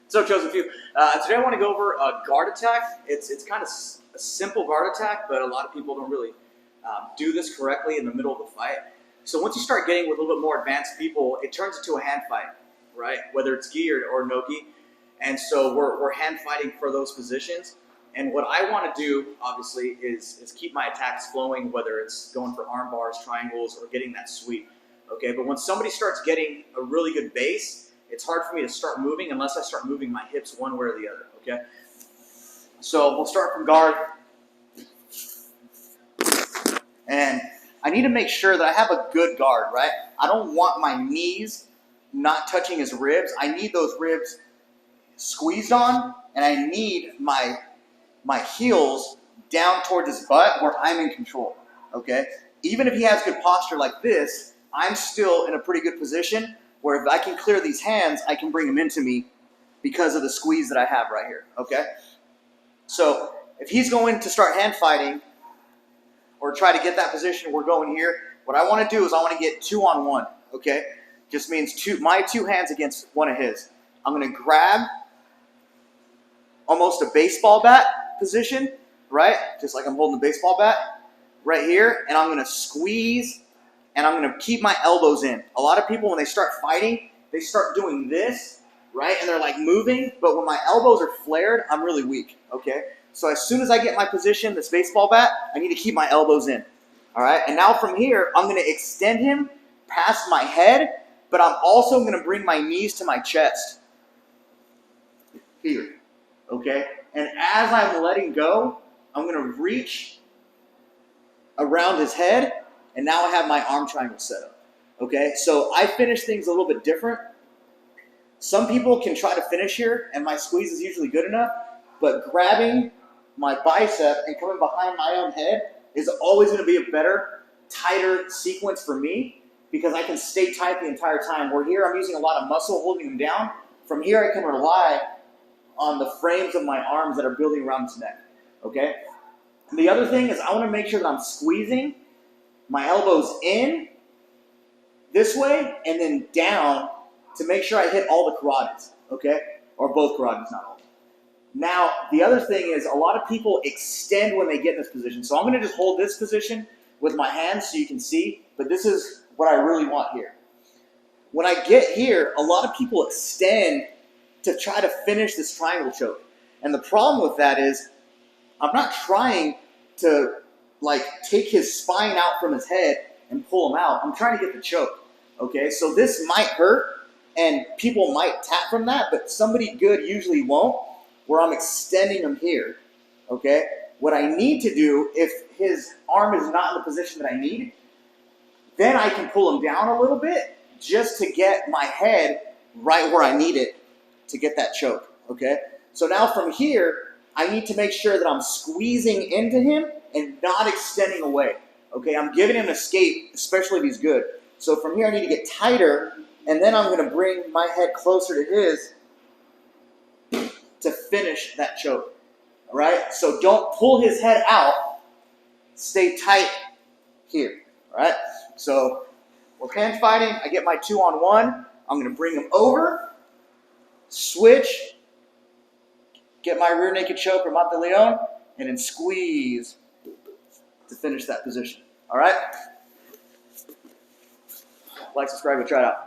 So Chosenfew, today I want to go over a guard attack. It's kind of a simple guard attack, but a lot of people don't really do this correctly in the middle of the fight. So once you start getting with a little bit more advanced people, it turns into a hand fight, right? Whether it's gi or no gi. And so we're hand fighting for those positions. And what I want to do, obviously, is keep my attacks flowing, whether it's going for arm bars, triangles, or getting that sweep. Okay, but when somebody starts getting a really good base, it's hard for me to start moving unless I start moving my hips one way or the other, okay? So we'll start from guard. And I need to make sure that I have a good guard, right? I don't want my knees not touching his ribs. I need those ribs squeezed on, and I need my heels down towards his butt where I'm in control, okay? Even if he has good posture like this, I'm still in a pretty good position where if I can clear these hands, I can bring him into me because of the squeeze that I have right here, okay? So if he's going to start hand fighting or try to get that position, we're going here. What I want to do is I want to get 2-on-1, okay? Just means my two hands against one of his. I'm going to grab almost a baseball bat position, right? Just like I'm holding a baseball bat right here. And I'm going to squeeze and I'm going to keep my elbows in. A lot of people, when they start fighting, they start doing this, right? And they're like moving. But when my elbows are flared, I'm really weak, okay? So as soon as I get my position, this baseball bat, I need to keep my elbows in, all right? And now from here, I'm going to extend him past my head, but I'm also going to bring my knees to my chest here, okay? And as I'm letting go, I'm going to reach around his head, and now I have my arm triangle set up, okay? So I finish things a little bit different. Some people can try to finish here, and my squeeze is usually good enough, but grabbing my bicep and coming behind my own head is always going to be a better, tighter sequence for me because I can stay tight the entire time. Where here I'm using a lot of muscle holding him down. From here I can rely on the frames of my arms that are building around his neck, okay? And the other thing is I want to make sure that I'm squeezing my elbows in this way and then down to make sure I hit all the carotids, okay? Or both carotids, not all. Now, the other thing is a lot of people extend when they get in this position. So I'm going to just hold this position with my hands so you can see, but this is what I really want here. When I get here, a lot of people extend to try to finish this triangle choke. And the problem with that is I'm not trying to like take his spine out from his head and pull him out. I'm trying to get the choke, okay? So this might hurt and people might tap from that, but somebody good usually won't, where I'm extending him here, okay? What I need to do, if his arm is not in the position that I need, then I can pull him down a little bit just to get my head right where I need it to get that choke, okay? So now from here, I need to make sure that I'm squeezing into him and not extending away, okay? I'm giving him an escape, especially if he's good. So from here, I need to get tighter, and then I'm gonna bring my head closer to his to finish that choke, all right? So don't pull his head out, stay tight here, all right? So we're hand fighting, I get my 2-on-1, I'm gonna bring him over, switch, get my rear naked choke or Mate de Leon, and then squeeze to finish that position, all right? Like, subscribe, and try it out.